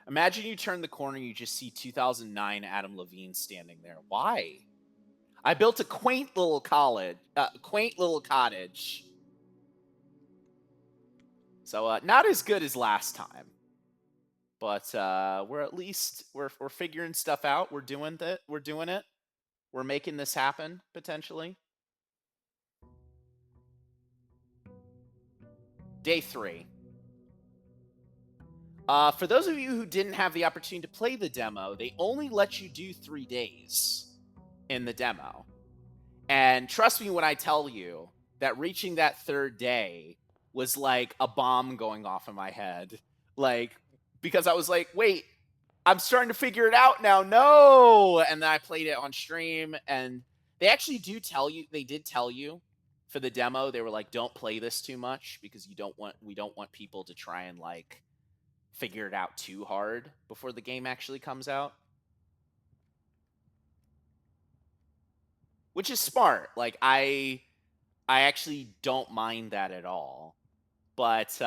Imagine you turn the corner, you just see 2009 Adam Levine standing there. Why? I built a quaint little cottage. So not as good as last time, but we're at least we're figuring stuff out. We're doing that. We're doing it. We're making this happen potentially. Day 3. For those of you who didn't have the opportunity to play the demo, they only let you do 3 days in the demo. And trust me when I tell you that reaching that 3rd day was like a bomb going off in my head. Like, because I was like, wait, I'm starting to figure it out now. No. And then I played it on stream, and they actually did tell you for the demo, they were like, don't play this too much because we don't want people to try and like figure it out too hard before the game actually comes out. Which is smart. Like I actually don't mind that at all. But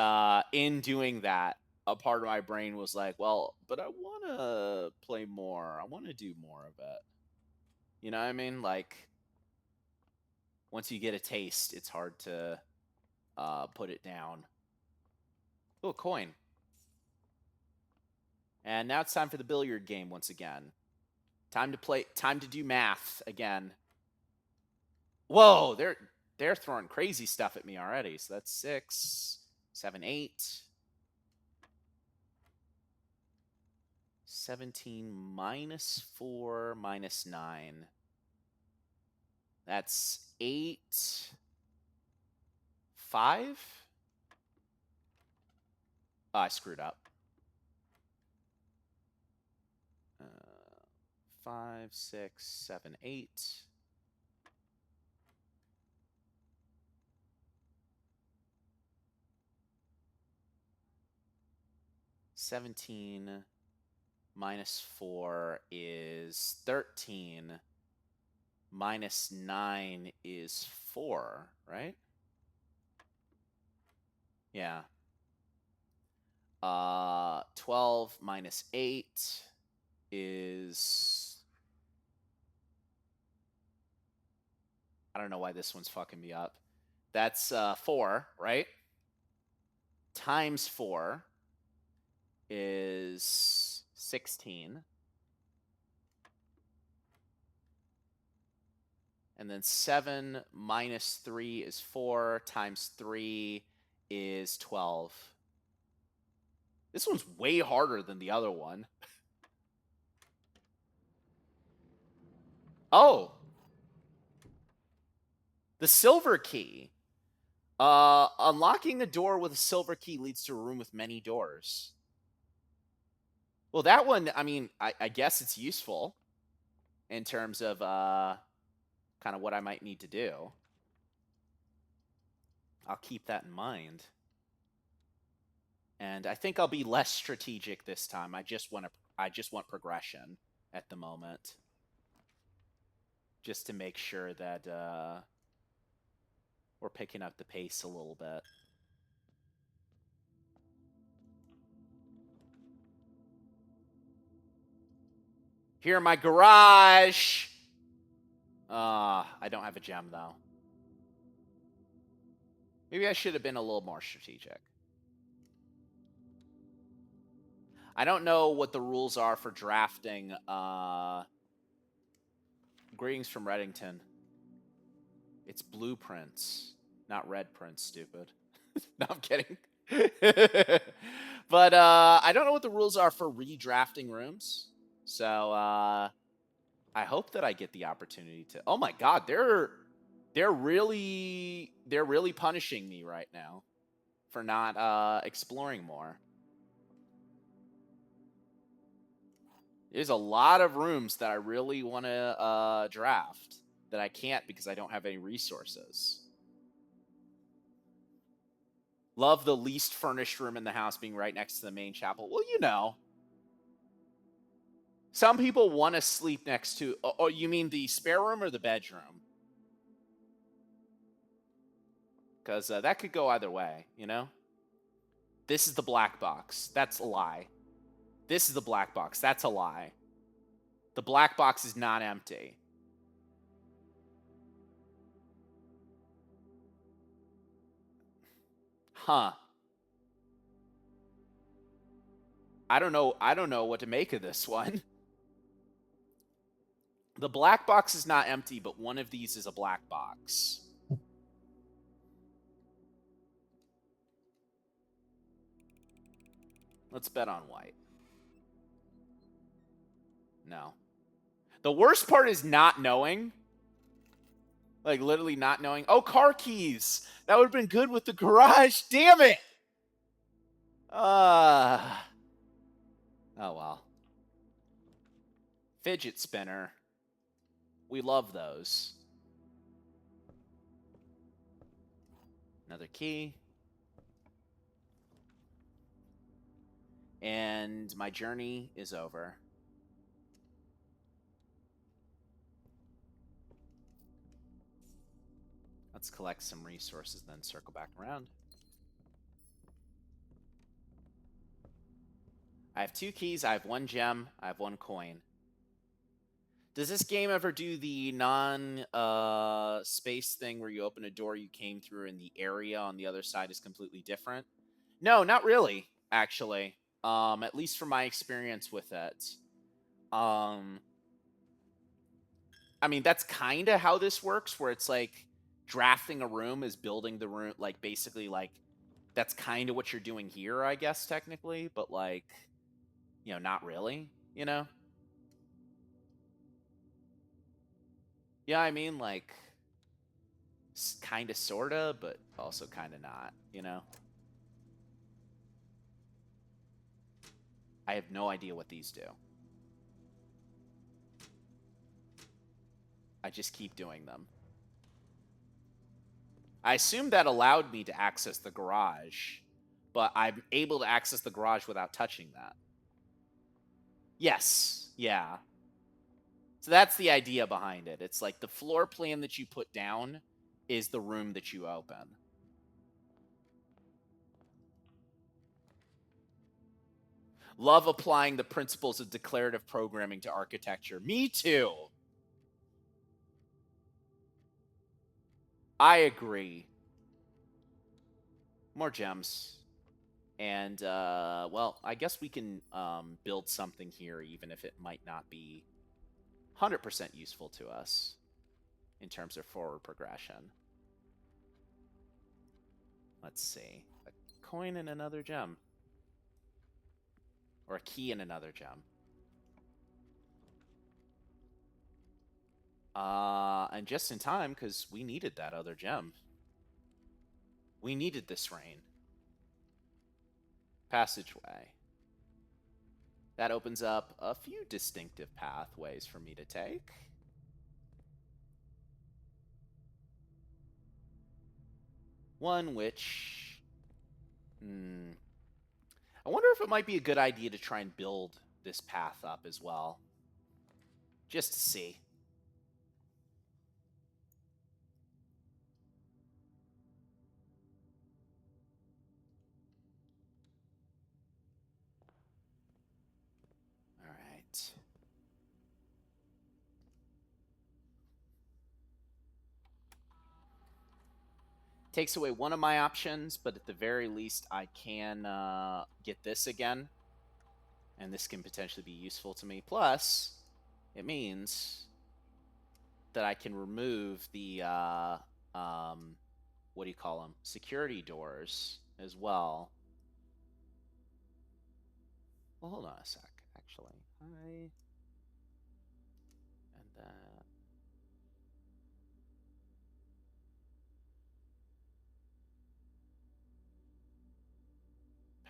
in doing that, a part of my brain was like, well, but I want to play more. I want to do more of it. You know what I mean? Like, once you get a taste, it's hard to put it down. Oh, a coin. And now it's time for the billiard game once again. Time to do math again. Whoa, they're throwing crazy stuff at me already. So that's 6, 7, 8. 17 minus 4 minus 9. That's 8, 5. Oh, I screwed up. 5, 6, 7, 8. 17 minus 4 is 13. Minus 9 is 4, right? Yeah. 12 minus 8 is... I don't know why this one's fucking me up. That's 4, right? Times 4 is 16. And then 7 minus 3 is 4. Times 3 is 12. This one's way harder than the other one. Oh. The silver key. Unlocking a door with a silver key leads to a room with many doors. Well, that one, I mean, I guess it's useful in terms of kind of what I might need to do. I'll keep that in mind. And I think I'll be less strategic this time. I just want progression at the moment. Just to make sure that we're picking up the pace a little bit. Here in my garage. I don't have a gem, though. Maybe I should have been a little more strategic. I don't know what the rules are for drafting. Greetings from Reddington. It's blueprints, not red prints, stupid. No, I'm kidding. But I don't know what the rules are for redrafting rooms. So I hope that I get the opportunity to. Oh my god, they're really punishing me right now for not exploring more. There's a lot of rooms that I really want to draft that I can't because I don't have any resources. Love the least furnished room in the house being right next to the main chapel. Well, you know. Some people want to sleep next to... Oh, you mean the spare room or the bedroom? Because that could go either way, you know? This is the black box. That's a lie. This is the black box. That's a lie. The black box is not empty. Huh. I don't know what to make of this one. The black box is not empty, but one of these is a black box. Let's bet on white. No. The worst part is not knowing. Like, literally not knowing. Oh, car keys. That would have been good with the garage. Damn it. Oh, well. Fidget spinner. We love those. Another key. And my journey is over. Let's collect some resources, then circle back around. I have 2 keys, I have 1 gem, I have 1 coin. Does this game ever do the non-space thing where you open a door you came through and the area on the other side is completely different? No, not really, actually. At least from my experience with it. I mean, that's kind of how this works, where it's like drafting a room is building the room, like basically like that's kind of what you're doing here, I guess, technically, but like, you know, not really, you know? Yeah, I mean, like, kind of, sort of, but also kind of not, you know? I have no idea what these do. I just keep doing them. I assume that allowed me to access the garage, but I'm able to access the garage without touching that. Yes, yeah. So that's the idea behind it. It's like the floor plan that you put down is the room that you open. Love applying the principles of declarative programming to architecture. Me too. I agree. More gems. And, well, I guess we can build something here, even if it might not be 100% useful to us in terms of forward progression. Let's see. A coin and another gem. Or a key and another gem. And just in time, because we needed that other gem. We needed this rain. Passageway. That opens up a few distinctive pathways for me to take. One which... I wonder if it might be a good idea to try and build this path up as well. Just to see. All right. Takes away one of my options, but at the very least, I can get this again. And this can potentially be useful to me. Plus, it means that I can remove the, what do you call them? Security doors as well. Well, hold on a sec, actually. And that.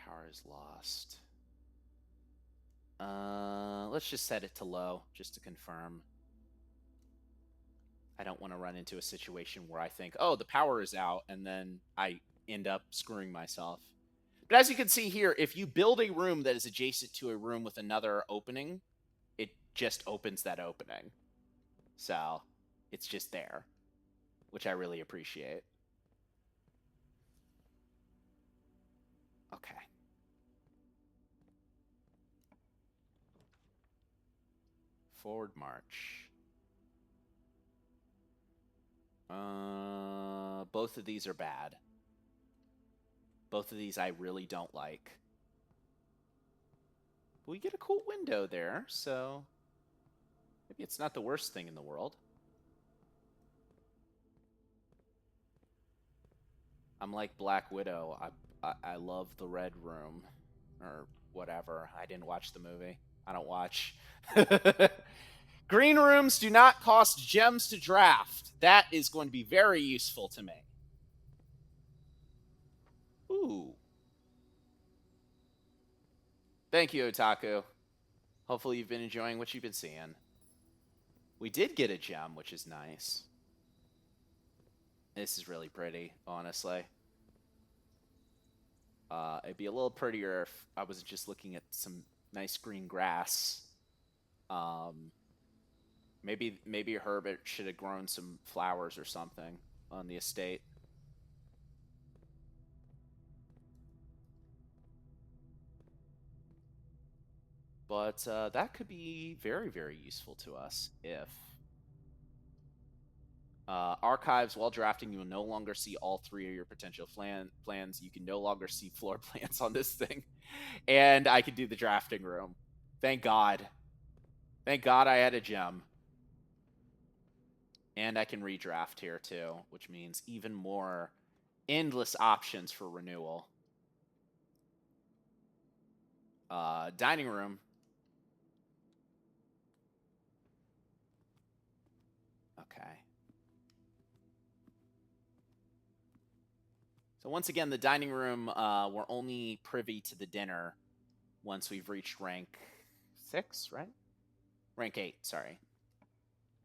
Power is lost. Let's just set it to low, just to confirm. I don't want to run into a situation where I think, oh, the power is out, and then I end up screwing myself. But as you can see here, if you build a room that is adjacent to a room with another opening, it just opens that opening. So it's just there, which I really appreciate. Okay. Forward march. Both of these are bad. Both of these I really don't like. But we get a cool window there, so maybe it's not the worst thing in the world. I'm like Black Widow. I love the Red Room, or whatever. I didn't watch the movie. I don't watch. Green rooms do not cost gems to draft. That is going to be very useful to me. Ooh. Thank you, Otaku. Hopefully you've been enjoying what you've been seeing. We did get a gem, which is nice. This is really pretty, honestly. It'd be a little prettier if I was just looking at some nice green grass. Maybe Herbert should have grown some flowers or something on the estate. But that could be very, very useful to us if archives while drafting. You will no longer see all three of your potential plans. You can no longer see floor plans on this thing, and I can do the drafting room. Thank God. Thank God I had a gem. And I can redraft here too, which means even more endless options for renewal. Dining room. Okay. So once again, the dining room, we're only privy to the dinner once we've reached rank 6, right? Rank 8, sorry.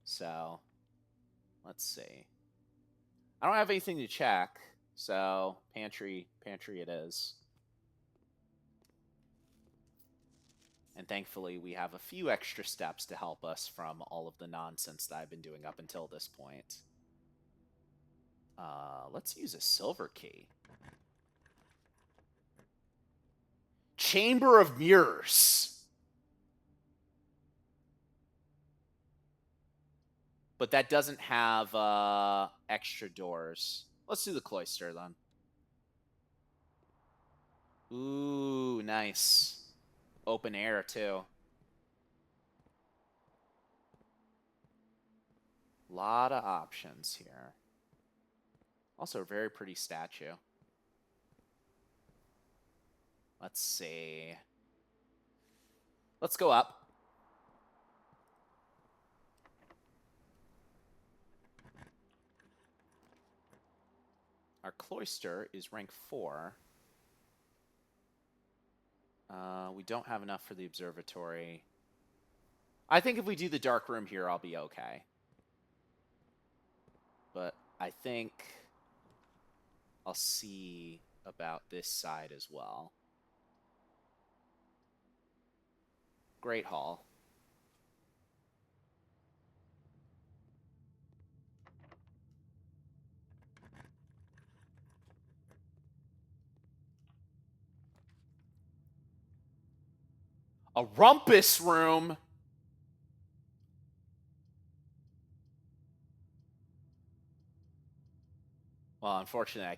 So, let's see. I don't have anything to check, so pantry it is. And thankfully, we have a few extra steps to help us from all of the nonsense that I've been doing up until this point. Let's use a silver key. Chamber of Mirrors. But that doesn't have extra doors. Let's do the cloister then. Ooh, nice. Open air too. Lot of options here. Also a very pretty statue. Let's see. Let's go up. Our cloister is rank 4. We don't have enough for the observatory. I think if we do the dark room here, I'll be okay. But I think I'll see about this side as well. Great Hall. A rumpus room. Well, unfortunately,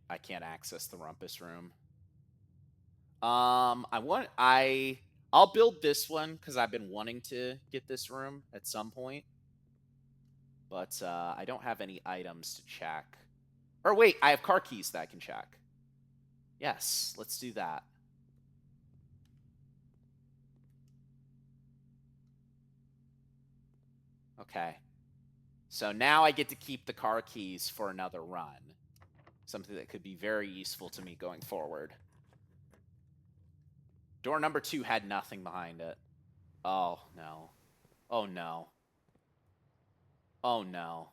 I can't access the rumpus room. I'll build this one because I've been wanting to get this room at some point. But I don't have any items to check. Or wait, I have car keys that I can check. Yes, let's do that. Okay. So now I get to keep the car keys for another run. Something that could be very useful to me going forward. Door number 2 had nothing behind it. Oh, no. Oh, no. Oh, no.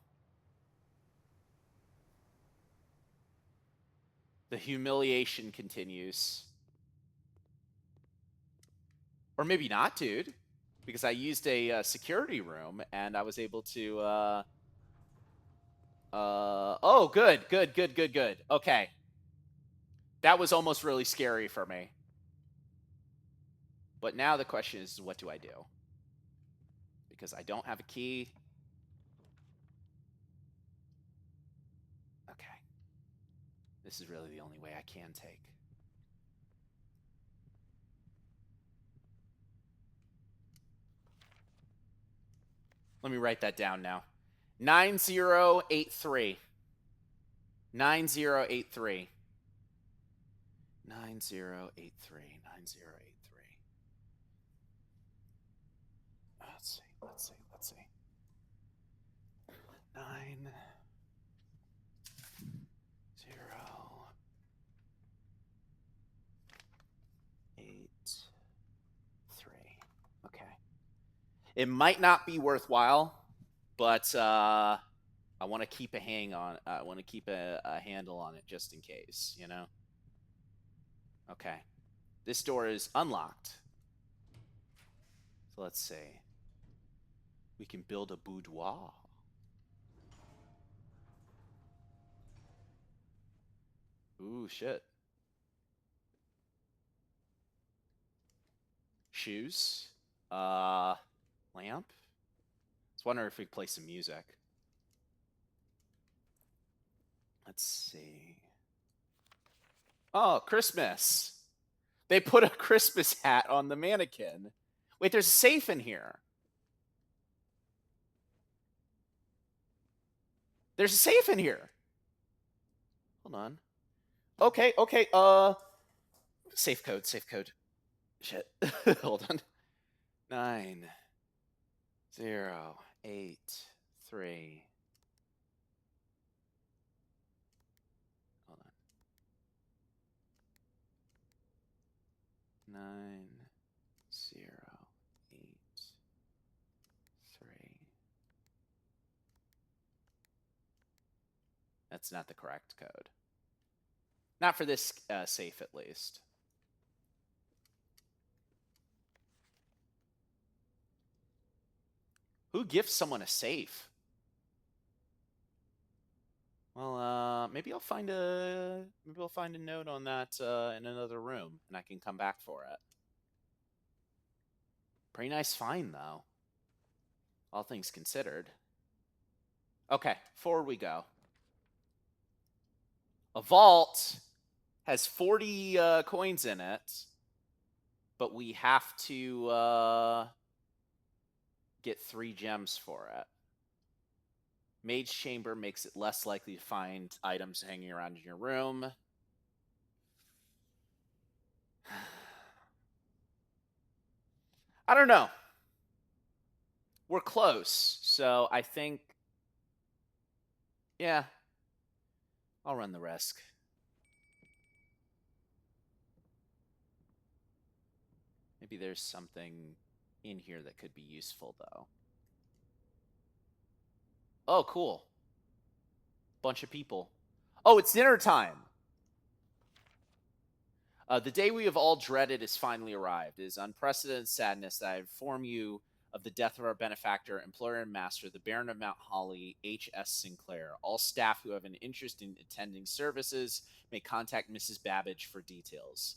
The humiliation continues. Or maybe not, dude. Because I used a security room, and I was able to... oh, good, good, good, good, good. Okay. That was almost really scary for me. But now the question is, what do I do? because I don't have a key. Okay. This is really the only way I can take. Let me write that down now. 9083. 9083. 9083. 9083. Let's see. 9 0 8 3. Okay. It might not be worthwhile, but I want to keep a I want to keep a handle on it just in case, you know? Okay. This door is unlocked. So let's see. We can build a boudoir. Ooh, shit. Shoes. Lamp. I was wondering if we could play some music. Let's see. Oh, Christmas. They put a Christmas hat on the mannequin. Wait, there's a safe in here. There's a safe in here. Hold on. Okay. Safe code. Shit. Hold on. 9 0 8 3. Hold on. 9 0 8 3. That's not the correct code. Not for this safe, at least. Who gifts someone a safe? Well, maybe I'll find a note on that in another room, and I can come back for it. Pretty nice find, though. All things considered. Okay, forward we go. A vault has 40 coins in it, but we have to get 3 gems for it. Mage Chamber makes it less likely to find items hanging around in your room. I don't know. We're close, so I think, yeah, I'll run the risk. Maybe there's something in here that could be useful, though. Oh, cool. Bunch of people. Oh, it's dinner time. The day we have all dreaded has finally arrived. It is unprecedented sadness that I inform you of the death of our benefactor, employer, and master, the Baron of Mount Holly, H.S. Sinclair. All staff who have an interest in attending services may contact Mrs. Babbage for details.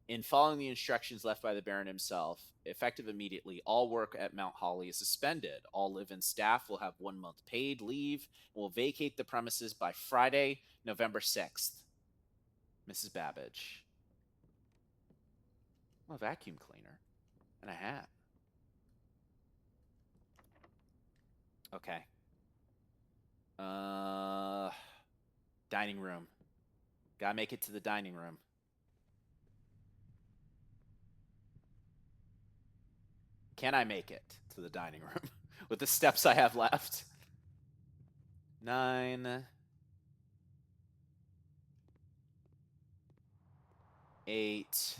In following the instructions left by the Baron himself, effective immediately, all work at Mount Holly is suspended. All live-in staff will have 1 month paid leave and will vacate the premises by Friday, November 6th. Mrs. Babbage. A vacuum cleaner and a hat. Okay. Dining room. Gotta make it to the dining room. Can I make it to the dining room with the steps I have left? 9 8.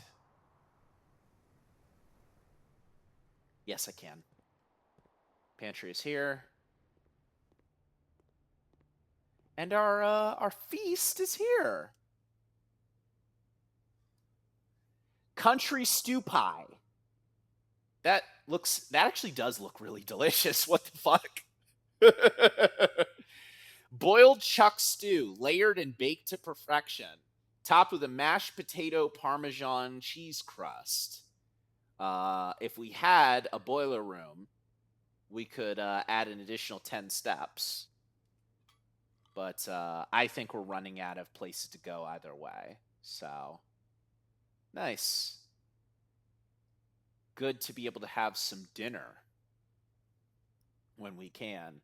Yes, I can. Pantry is here. And our feast is here. Country stew pie. That actually does look really delicious. What the fuck? Boiled chuck stew, layered and baked to perfection, topped with a mashed potato Parmesan cheese crust. If we had a boiler room, we could add an additional 10 steps. But I think we're running out of places to go either way. So, nice. Good to be able to have some dinner when we can.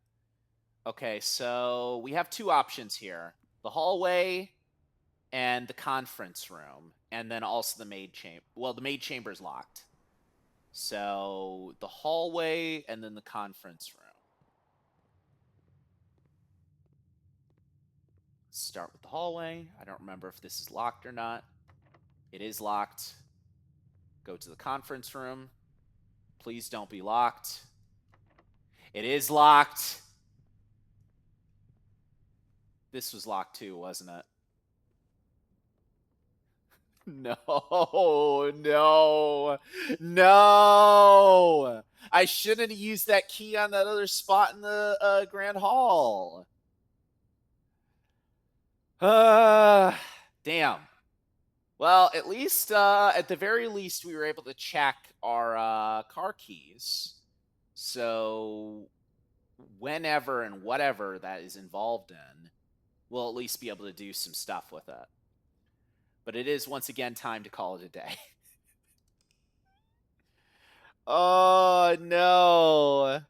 Okay, so we have two options here: the hallway and the conference room, and then also the maid chamber. Well, the maid chamber is locked. So the hallway and then the conference room. Let's start with the hallway. I don't remember if this is locked or not. It is locked. Go to the conference room. Please don't be locked. It is locked. This was locked too, wasn't it? No, no, no. I shouldn't have used that key on that other spot in the Grand Hall. Damn. Well, at least, at the very least, we were able to check our car keys. So whenever and whatever that is involved in, we'll at least be able to do some stuff with it. But it is once again time to call it a day. Oh no.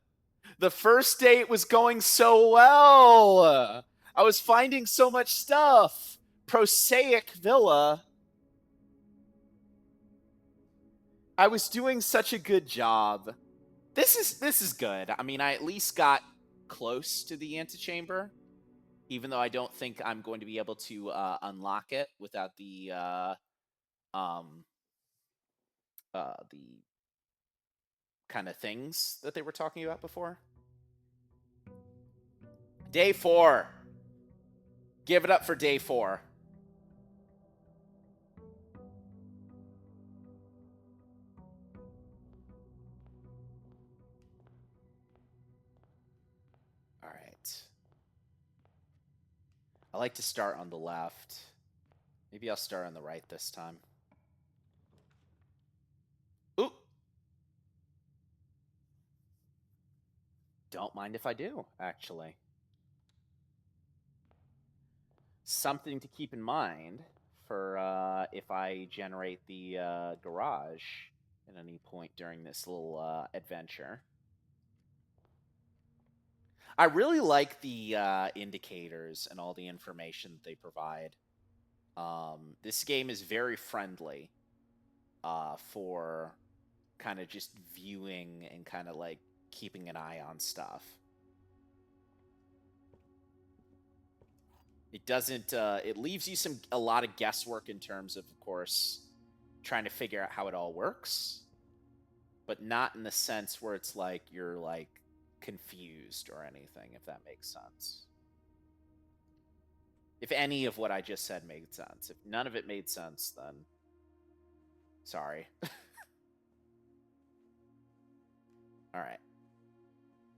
The first date was going so well. I was finding so much stuff. Prosaic Villa. I was doing such a good job. This is good. I mean, I at least got close to the antechamber, even though I don't think I'm going to be able to unlock it without um the kind of things that they were talking about before. Day 4. Give it up for day 4. All right. I like to start on the left. Maybe I'll start on the right this time. Ooh. Don't mind if I do, actually. Something to keep in mind for if I generate the garage at any point during this little adventure. I really like the indicators and all the information that they provide. This game is very friendly for kind of just viewing and kind of like keeping an eye on stuff. It doesn't. It leaves you a lot of guesswork in terms of course, trying to figure out how it all works, but not in the sense where it's like you're like confused or anything. If that makes sense. If any of what I just said made sense. If none of it made sense, then sorry. All right.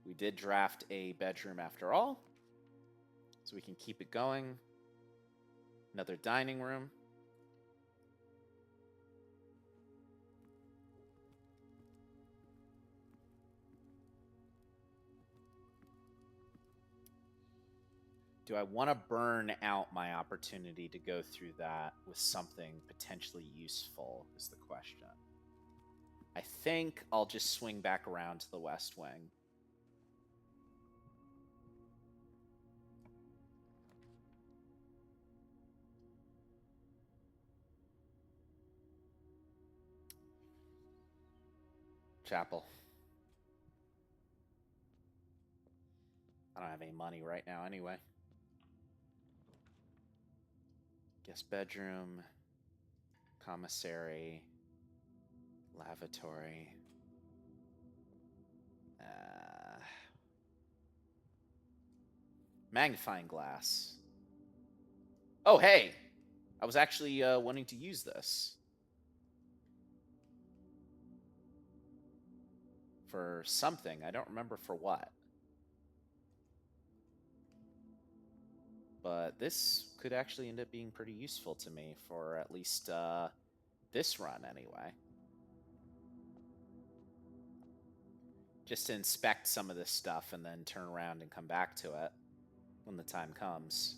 We did draft a bedroom after all, so we can keep it going. Another dining room. Do I want to burn out my opportunity to go through that with something potentially useful is the question. I think I'll just swing back around to the West Wing. Chapel. I don't have any money right now anyway. Guest bedroom, commissary, lavatory. Magnifying glass. Oh, hey! I was actually wanting to use this for something. I don't remember for what. But this could actually end up being pretty useful to me for at least this run anyway. just to inspect some of this stuff and then turn around and come back to it when the time comes.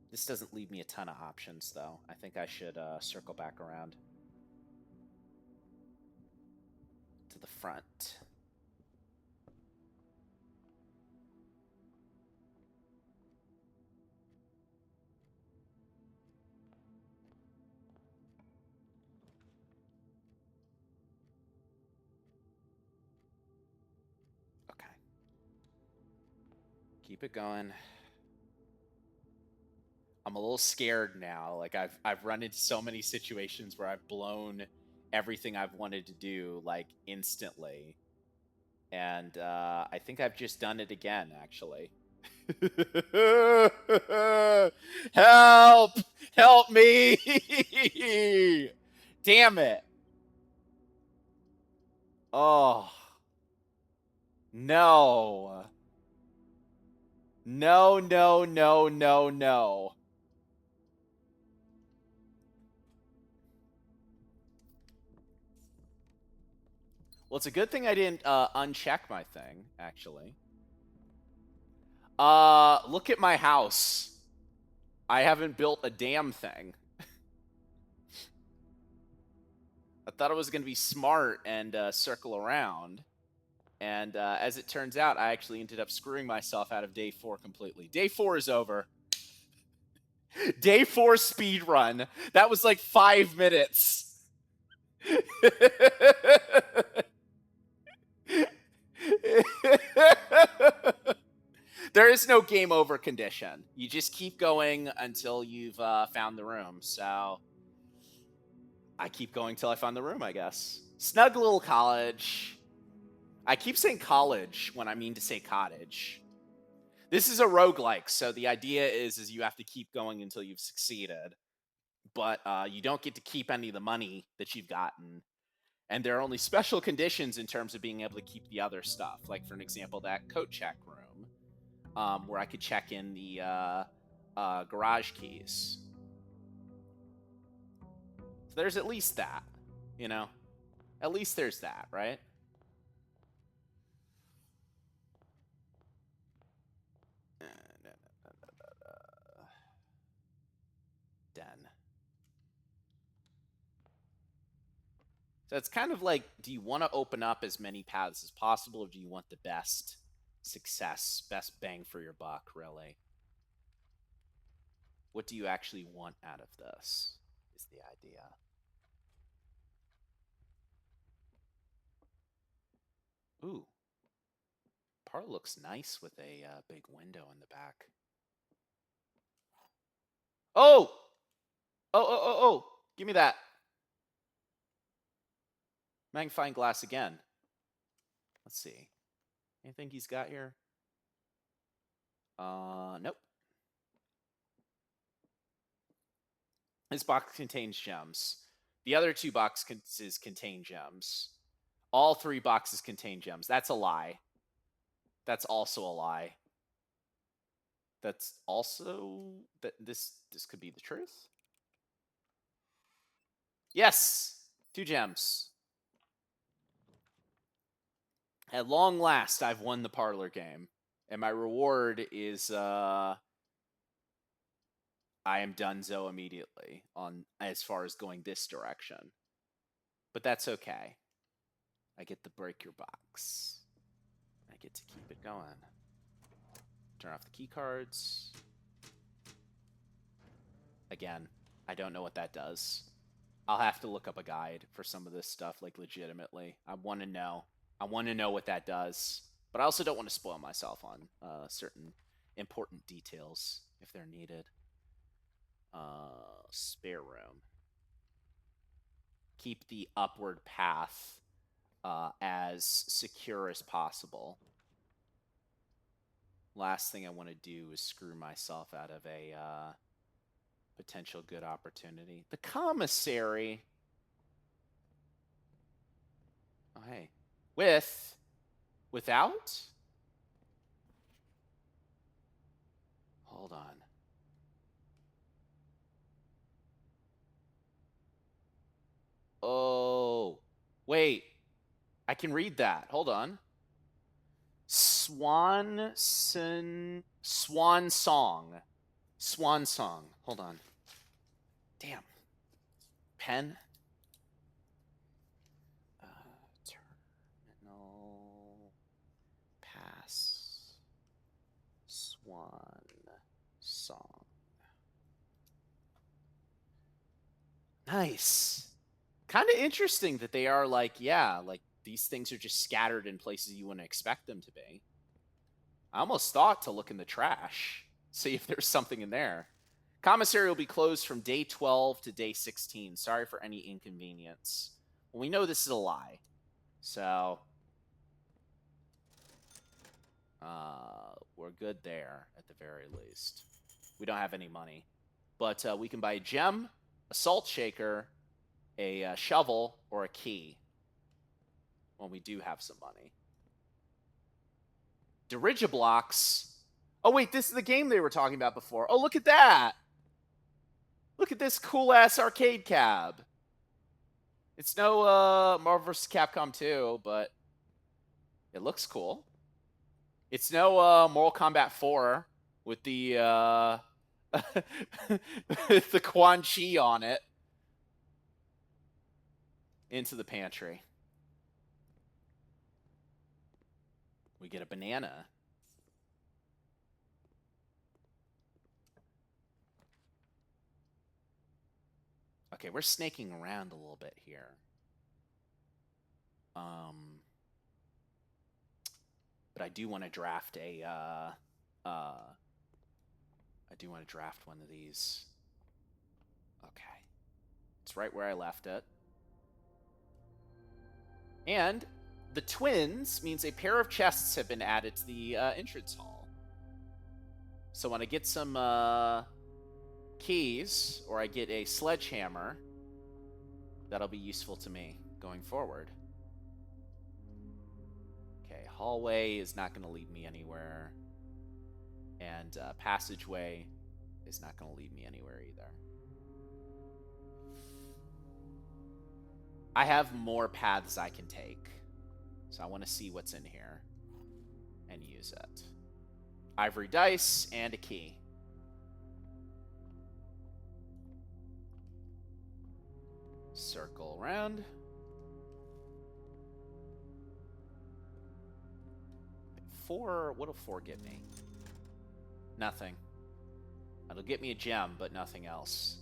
This doesn't leave me a ton of options, though. I think I should circle back around to the front. Okay. Keep it going. I'm a little scared now. Like I've run into so many situations where I've blown everything I've wanted to do like instantly. And I think I've just done it again, actually. Help! Help me! Damn it. Oh. No. No, no, no, no, no. Well, it's a good thing I didn't uncheck my thing, actually. Look at my house. I haven't built a damn thing. I thought I was going to be smart and circle around. And as it turns out, I actually ended up screwing myself out of day 4 completely. Day 4 is over. Day 4 speed run. That was like 5 minutes. There is no game over condition. You just keep going until you've found the room. So I keep going till I find the room, I guess. Snug little college. I keep saying college when I mean to say cottage. This is a roguelike, so the idea is you have to keep going until you've succeeded. But you don't get to keep any of the money that you've gotten. And there are only special conditions in terms of being able to keep the other stuff. Like, for an example, that coat check room, where I could check in the garage keys. So there's at least that, you know? At least there's that, right? Den. So it's kind of like, do you want to open up as many paths as possible, or do you want the best success, best bang for your buck, really? What do you actually want out of this, is the idea. Ooh. Part looks nice with a big window in the back. Oh! Oh, oh, oh, oh! Give me that. Magnifying glass again. Let's see. Anything he's got here? Nope. This box contains gems. The other 2 boxes contain gems. All 3 boxes contain gems. That's a lie. That's also a lie. That's also that this could be the truth. Yes, 2 gems. At long last, I've won the parlor game, and my reward is I am donezo immediately on as far as going this direction. But that's okay. I get to break your box. I get to keep it going. Turn off the key cards. Again, I don't know what that does. I'll have to look up a guide for some of this stuff, like legitimately. I want to know. I want to know what that does. But I also don't want to spoil myself on certain important details if they're needed. Spare room. Keep the upward path as secure as possible. Last thing I want to do is screw myself out of a potential good opportunity. The commissary. Oh, hey. Without? Hold on. Oh. Wait, I can read that. Hold on. Swan song. Swan song. Hold on. Damn. Pen. Terminal pass. Swan song. Nice. Kind of interesting that they are like, yeah, like these things are just scattered in places you wouldn't expect them to be. I almost thought to look in the trash, see if there's something in there. Commissary will be closed from day 12 to day 16. Sorry for any inconvenience. Well, we know this is a lie. So, we're good there at the very least. We don't have any money. But we can buy a gem, a salt shaker, a shovel, or a key when we do have some money. Dirigiblocks. Oh, wait, this is the game they were talking about before. Oh, look at that. Look at this cool-ass arcade cab. It's no Marvel vs. Capcom 2, but it looks cool. It's no Mortal Kombat 4 with the the Quan Chi on it. Into the pantry. We get a banana. Okay, we're snaking around a little bit here. But I do want to draft a I do want to draft one of these. Okay. It's right where I left it. And the twins means a pair of chests have been added to the entrance hall. So when I get some keys, or I get a sledgehammer, that'll be useful to me going forward. Okay, hallway is not going to lead me anywhere. And passageway is not going to lead me anywhere either. I have more paths I can take. So I want to see what's in here and use it. Ivory dice and a key. Circle around. 4, what'll 4 get me? Nothing. It'll get me a gem, but nothing else.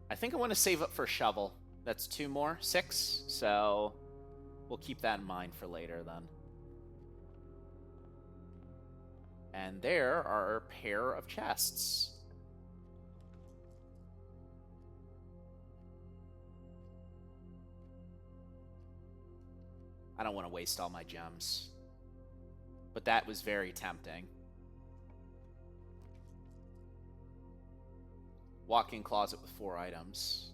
I think I want to save up for a shovel. That's 2 more, 6. So we'll keep that in mind for later then. And there are a pair of chests. I don't want to waste all my gems. But that was very tempting. Walk-in closet with 4 items.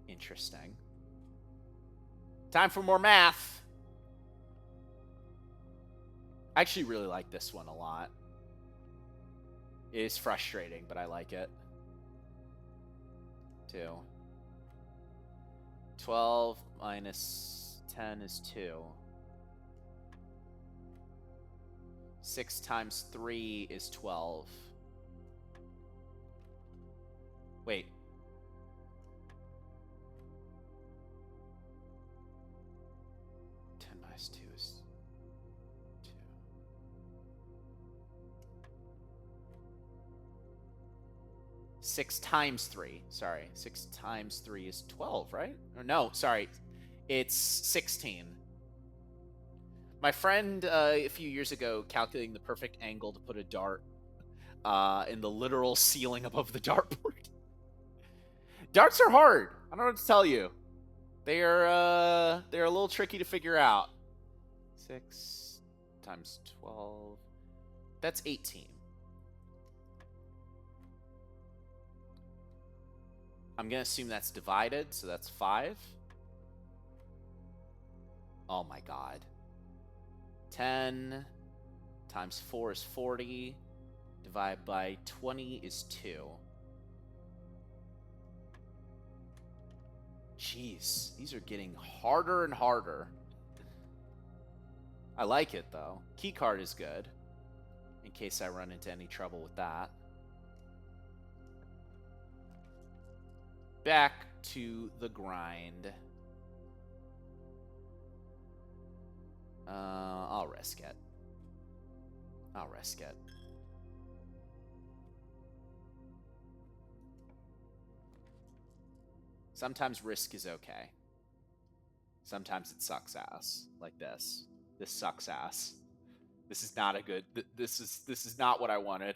Interesting. Time for more math. I actually really like this one a lot. It is frustrating, but I like it. 2. 12 minus 10 is 2. 6 times 3 is 12. Wait. Minus 2 is 2. 6 times 3. Sorry. 6 times 3 is 12, right? Or no, sorry. It's 16. My friend, a few years ago, calculating the perfect angle to put a dart in the literal ceiling above the dartboard. Darts are hard. I don't know what to tell you. They're a little tricky to figure out. 6 times 12. That's 18. I'm going to assume that's divided, so that's 5. Oh my god. 10 times 4 is 40. Divided by 20 is 2. Jeez, these are getting harder and harder. I like it, though. Keycard is good, in case I run into any trouble with that. Back to the grind. I'll risk it. I'll risk it. Sometimes risk is okay. Sometimes it sucks ass, like this. This sucks ass. This is not a good. This is not what I wanted.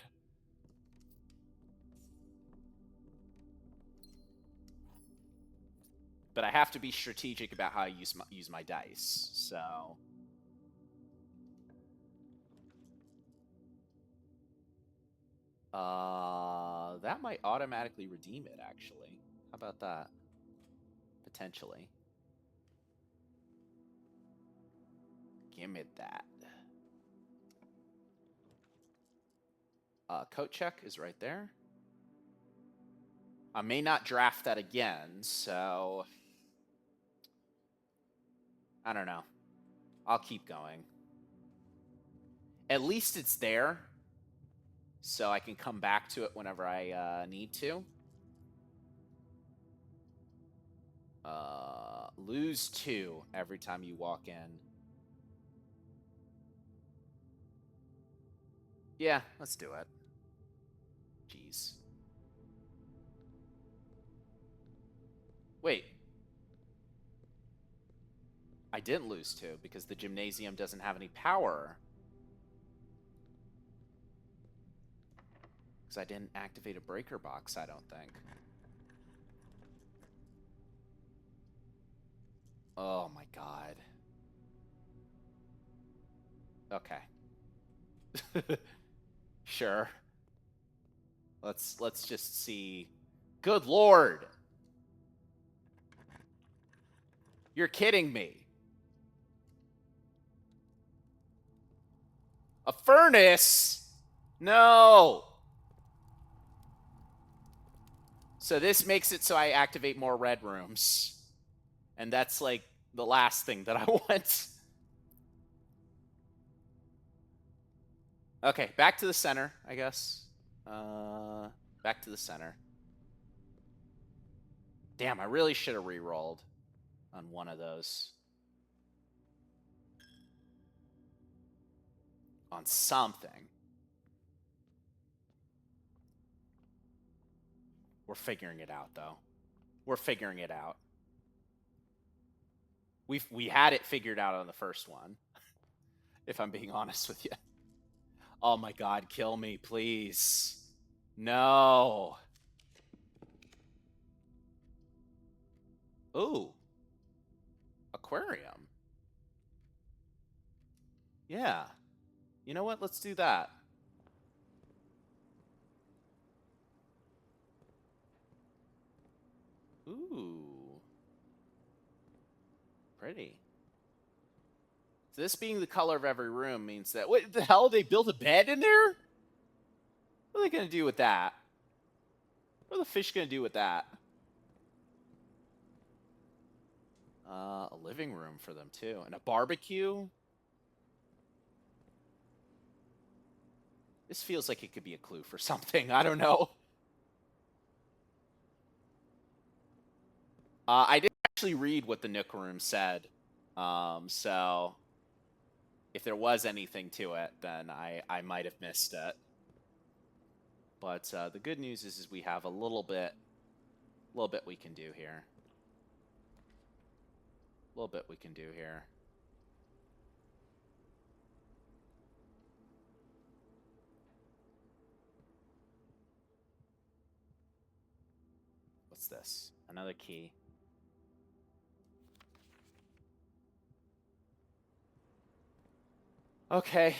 But I have to be strategic about how I use my dice. So. That might automatically redeem it, actually. How about that? Potentially. Give me that. Coat check is right there. I may not draft that again, so... I don't know. I'll keep going. At least it's there, so I can come back to it whenever I need to. Lose 2 every time you walk in. Yeah, let's do it. Jeez. Wait. I didn't lose 2 because the gymnasium doesn't have any power. Because I didn't activate a breaker box, I don't think. Oh my god. Okay. Sure. Let's just see. Good lord. You're kidding me. A furnace? No. So this makes it so I activate more red rooms. And that's like the last thing that I want. Okay, back to the center, I guess. Back to the center. Damn, I really should have re-rolled on one of those. On something. We're figuring it out, though. We're figuring it out. We had it figured out on the first one, if I'm being honest with you. Oh my god, kill me, please. No. Ooh. Aquarium. Yeah. You know what? Let's do that. Ooh. Pretty. So this being the color of every room means that... What the hell? They built a bed in there? What are they going to do with that? What are the fish going to do with that? A living room for them, too. And a barbecue? This feels like it could be a clue for something. I don't know. I didn't actually read what the Nook room said. So if there was anything to it, then I might have missed it. But the good news is we have a little bit we can do here. A little bit we can do here. What's this? Another key. Okay.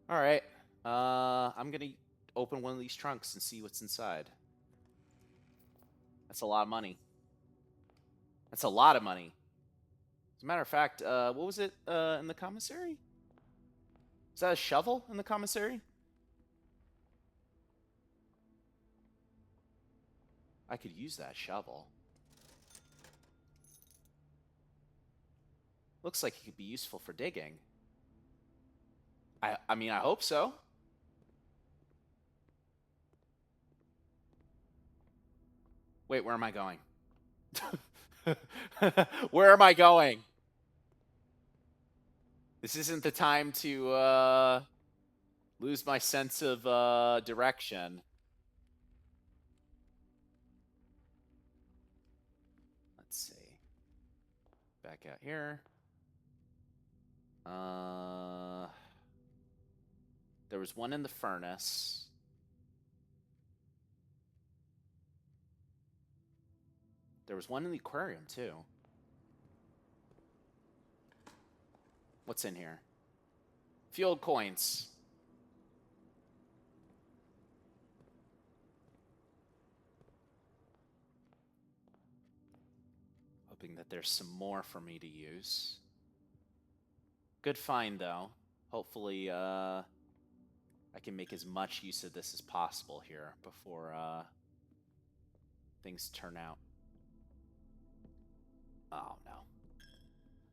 All right. I'm gonna open one of these trunks and see what's inside. That's a lot of money. That's a lot of money. As a matter of fact, what was it in the commissary? Is that a shovel in the commissary? I could use that shovel. Looks like it could be useful for digging. I mean, I hope so. Wait, where am I going? Where am I going? This isn't the time to lose my sense of direction. Let's see. Back out here. There was one in the furnace. There was one in the aquarium, too. What's in here? Field coins. Hoping that there's some more for me to use. Good find, though. Hopefully, I can make as much use of this as possible here before things turn out. Oh, no.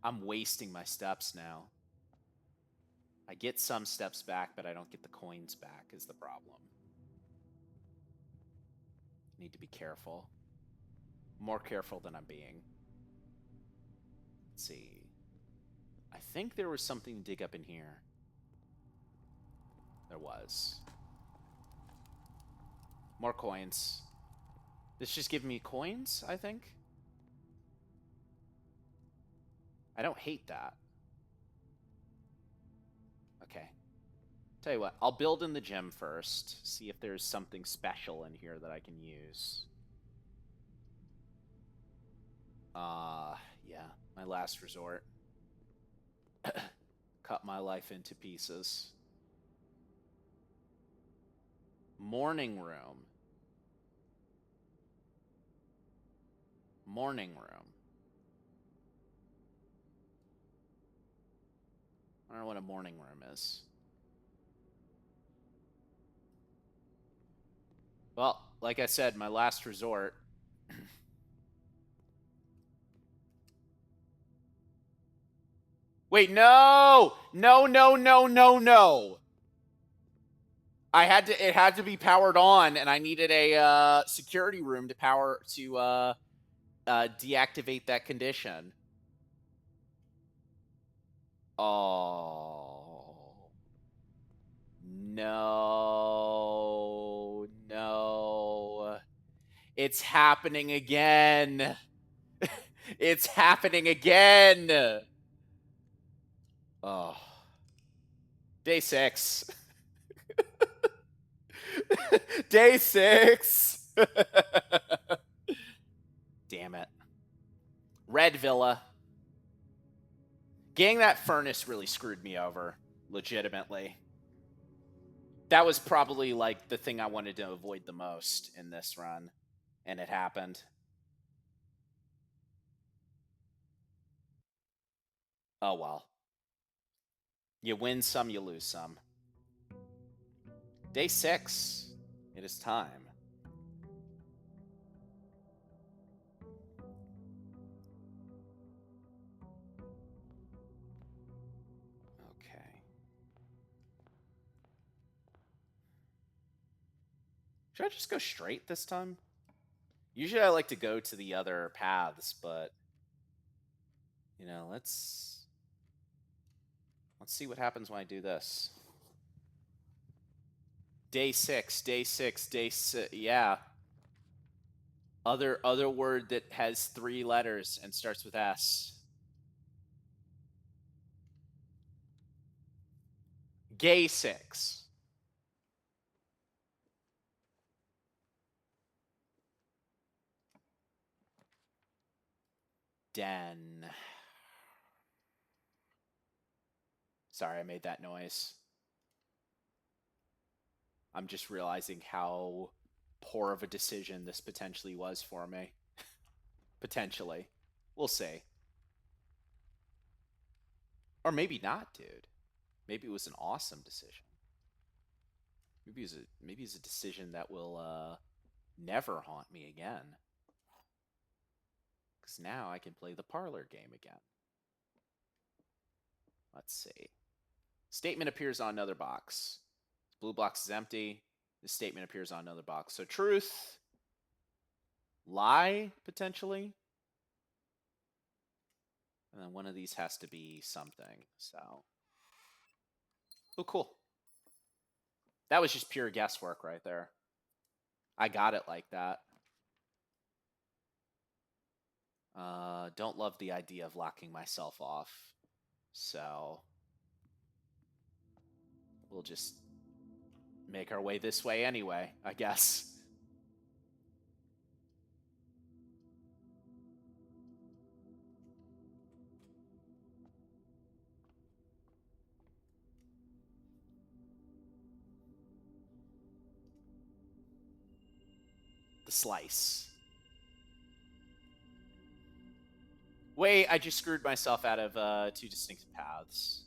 I'm wasting my steps now. I get some steps back, but I don't get the coins back is the problem. Need to be careful. More careful than I'm being. Let's see. I think there was something to dig up in here. There was. More coins. This just give me coins, I think? I don't hate that. Okay. Tell you what, I'll build in the gym first. See if there's something special in here that I can use. Yeah. My last resort. Cut my life into pieces. Morning room. Morning room. I don't know what a morning room is. Well, like I said, my last resort. Wait, no! No, no, no, no, no! It had to be powered on, and I needed a security room to deactivate that condition. Oh. No. No. It's happening again. It's happening again. Oh. Day 6. Day 6. Damn it. Red Villa. Getting that furnace really screwed me over, legitimately. That was probably like the thing I wanted to avoid the most in this run, and it happened. Oh well. You win some, you lose some. Day 6. It is time. Okay. Should I just go straight this time? Usually I like to go to the other paths, but you know, let's see what happens when I do this. Day 6, day 6, day 6. Yeah. Other word that has 3 letters and starts with S. Gay 6. Den. Sorry, I made that noise. I'm just realizing how poor of a decision this potentially was for me. Potentially. We'll see. Or maybe not, dude. Maybe it was an awesome decision. Maybe it's a decision that will Never haunt me again. Because now I can play the parlor game again. Let's see. Statement appears on another box. Blue box is empty. The statement appears on another box. So truth, lie, potentially. And then one of these has to be something. So, oh, cool. That was just pure guesswork right there. I got it like that. Don't love the idea of locking myself off. So, we'll just make our way this way anyway, I guess. The slice. Wait, I just screwed myself out of two distinct paths.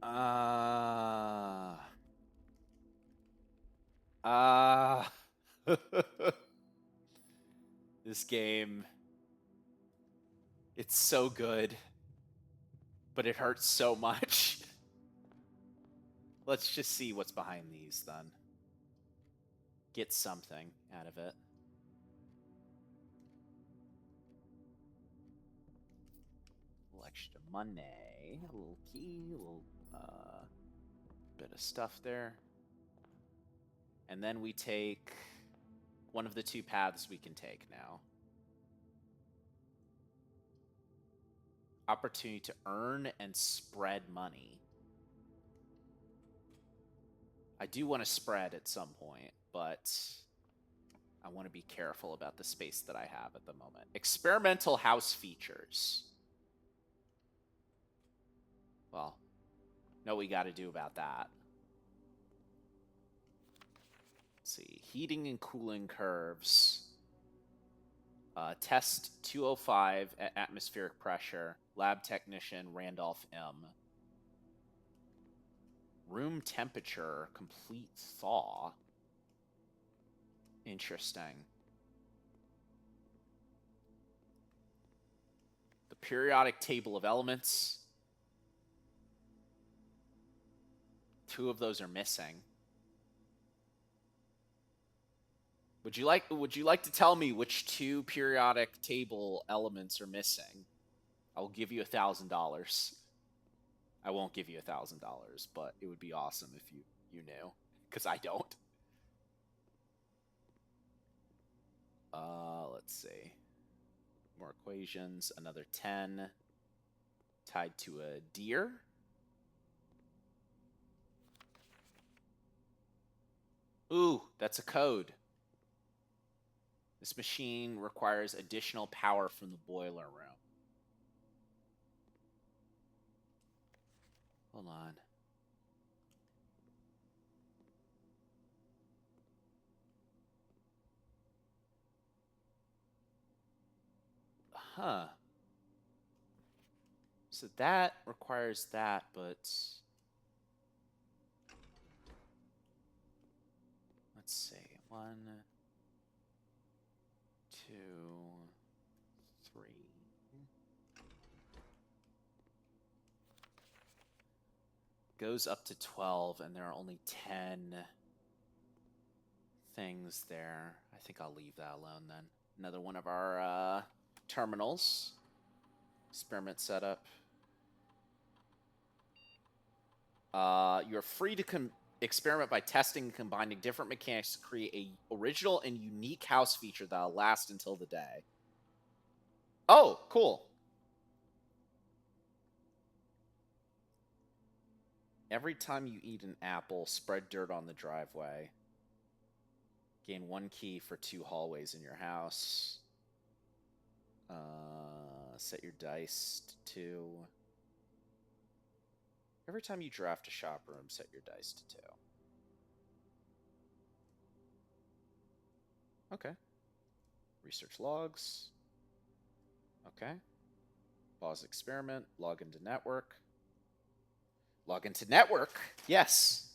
Uh. Uh. This game. It's so good, but it hurts so much. Let's just see what's behind these then. Get something out of it. A little extra money, a little key, a little bit of stuff there. And then we take one of the two paths we can take now. Opportunity to earn and spread money. I do want to spread at some point, but I want to be careful about the space that I have at the moment. Experimental house features. Well, know what we got to do about that. Let's see. Heating and cooling curves. Test 205 at atmospheric pressure. Lab technician Randolph M. Room temperature, complete thaw. Interesting. The periodic table of elements. Two of those are missing. Would you like to tell me which two periodic table elements are missing? I will give you $1,000. I won't give you $1,000, but it would be awesome if you knew, because I don't. Let's see. More equations. Another 10 tied to a deer. Ooh, that's a code. This machine requires additional power from the boiler room. Hold on. Huh. So that requires that, but let's see. 1, 2, 3. Goes up to 12, and there are only 10 things there. I think I'll leave that alone then. Another one of our terminals. Experiment setup. You're free to experiment by testing and combining different mechanics to create a original and unique house feature that'll last until the day. Oh, cool. Every time you eat an apple, spread dirt on the driveway. Gain 1 key for 2 hallways in your house. Set your dice to 2. Every time you draft a shop room, set your dice to 2. Okay. Research logs. Okay. Pause experiment. Log into network. Log into network. Yes.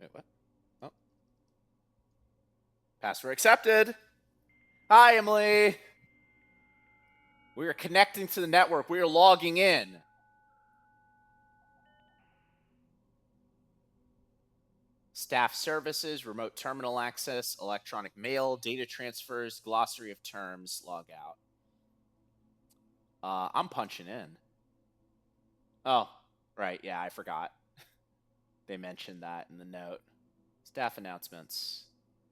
Wait, what? Oh, password accepted. Hi, Emily. We are connecting to the network. We are logging in. Staff services, remote terminal access, electronic mail, data transfers, glossary of terms, log out. I'm punching in. Oh, right. Yeah, I forgot. They mentioned that in the note. Staff announcements.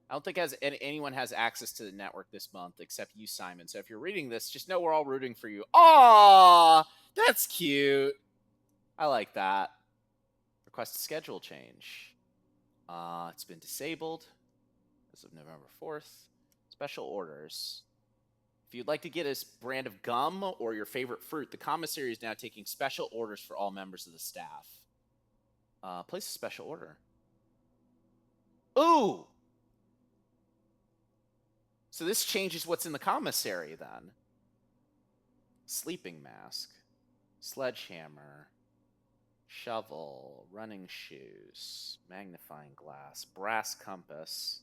I don't think anyone has access to the network this month except you, Simon. So if you're reading this, just know we're all rooting for you. Aw, that's cute. I like that. Request a schedule change. It's been disabled as of November 4th. Special orders. If you'd like to get a brand of gum or your favorite fruit, the commissary is now taking special orders for all members of the staff. Place a special order. Ooh! So this changes what's in the commissary then. Sleeping mask, sledgehammer, shovel, running shoes, magnifying glass, brass compass.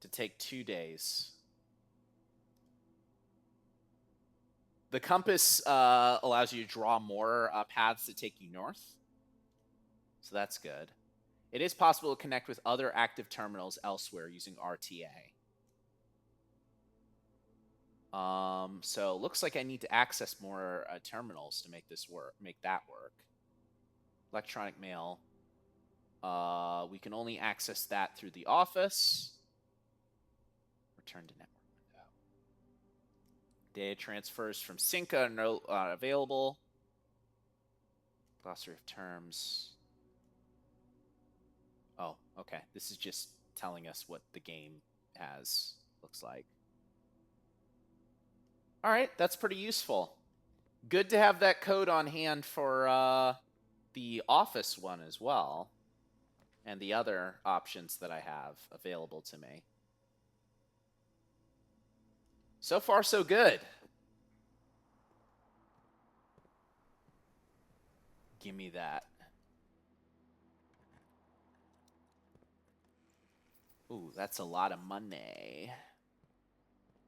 To take 2 days. The compass allows you to draw more paths that take you north. So that's good. It is possible to connect with other active terminals elsewhere using RTA. So looks like I need to access more terminals to make that work. Electronic mail. We can only access that through the office. Return to network window. Data transfers from Synca are no available. Glossary of terms. Oh, okay. This is just telling us what the game has, looks like. All right, that's pretty useful. Good to have that code on hand for the Office one as well, and the other options that I have available to me. So far, so good. Give me that. Ooh, that's a lot of money.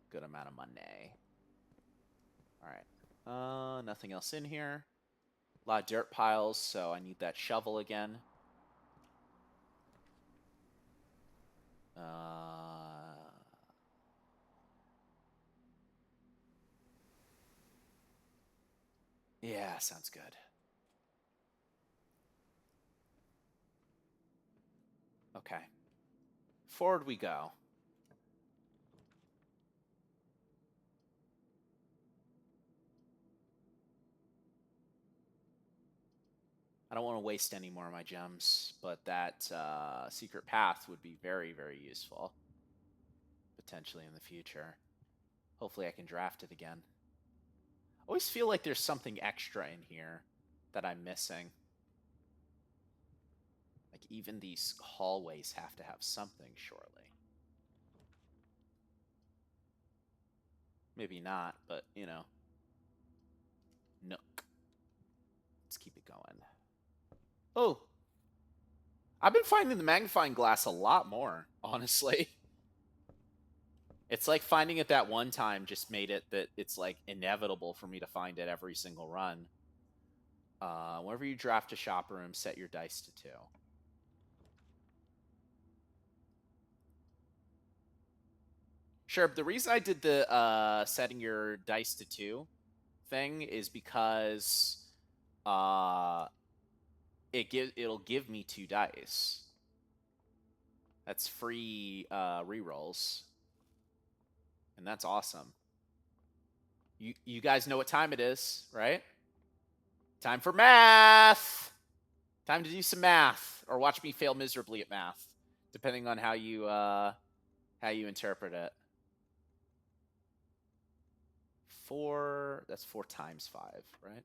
Good amount of money. All right. Nothing else in here. A lot of dirt piles, so I need that shovel again. Yeah, sounds good. Okay. Forward we go. I don't want to waste any more of my gems, but that secret path would be very, very useful. Potentially in the future. Hopefully I can draft it again. I always feel like there's something extra in here that I'm missing. Like even these hallways have to have something, surely. Maybe not, but you know. Nook. Let's keep it going. Oh. I've been finding the magnifying glass a lot more, honestly. It's like finding it that one time just made it that it's like inevitable for me to find it every single run. Whenever you draft a shop room, set your dice to 2. Sure, but the reason I did the setting your dice to 2 thing is because it'll give me 2 dice. That's free rerolls. And that's awesome. You guys know what time it is, right? Time for math. Time to do some math, or watch me fail miserably at math, depending on how you interpret it. 4. That's 4 times 5, right?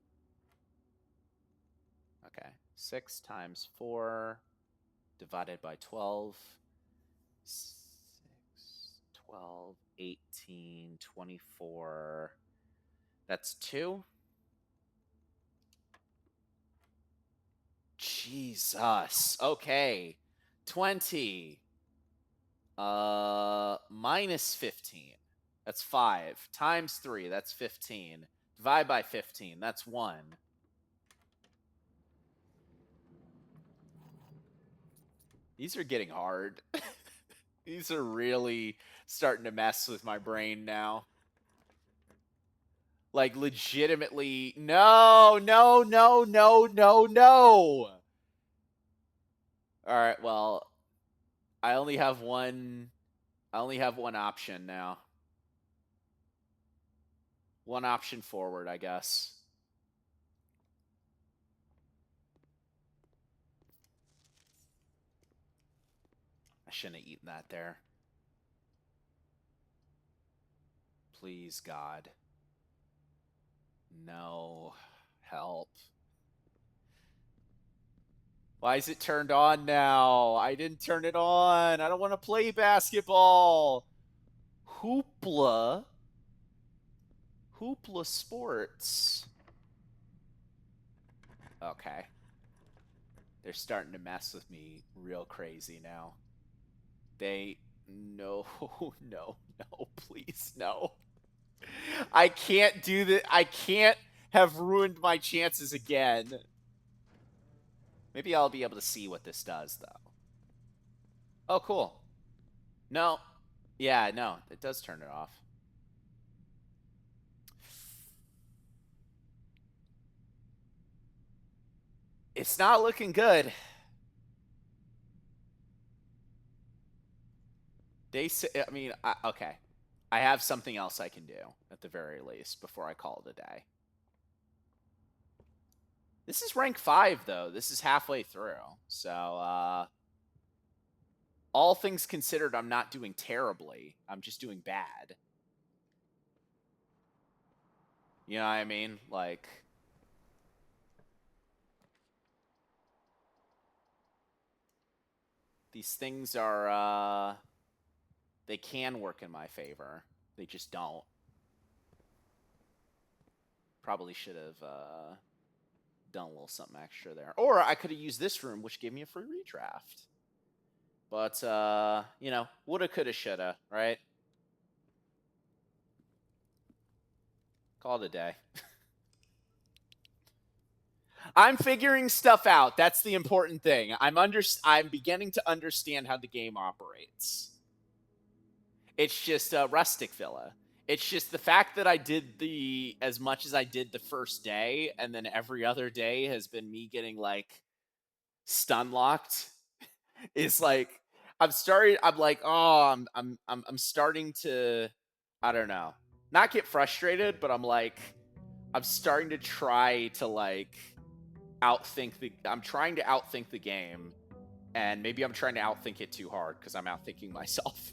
Okay. 6 times 4 divided by 12. 6, 12, 18, 24. That's 2. Jesus. Okay. 20. Minus 15. That's 5. Times 3. That's 15. Divide by 15. That's 1. These are getting hard. These are really starting to mess with my brain now. Like, legitimately. No, no, no, no, no, no. All right, well, I only have one. I only have one option now. One option forward, I guess. I shouldn't have eaten that there. Please, God. No. Help. Why is it turned on now? I didn't turn it on. I don't want to play basketball. Hoopla. Hoopla Sports. Okay. They're starting to mess with me real crazy now. They. No, no, no, please, no. I can't do that. I can't have ruined my chances again. Maybe I'll be able to see what this does, though. Oh, cool. No. Yeah, no, it does turn it off. It's not looking good. They say, I mean, okay. I have something else I can do, at the very least, before I call it a day. This is rank 5, though. This is halfway through. So, all things considered, I'm not doing terribly. I'm just doing bad. You know what I mean? Like, these things are, they can work in my favor. They just don't. Probably should have done a little something extra there. Or I could have used this room, which gave me a free redraft. But, you know, woulda, coulda, shoulda, right? Call it a day. I'm figuring stuff out. That's the important thing. I'm beginning to understand how the game operates. It's just rustic villa. It's just the fact that I did as much as I did the first day, and then every other day has been me getting like stun locked. Is like I'm like, oh, I'm starting to, I don't know, not get frustrated, but I'm starting to try to like I'm trying to outthink the game, and maybe I'm trying to outthink it too hard because I'm outthinking myself.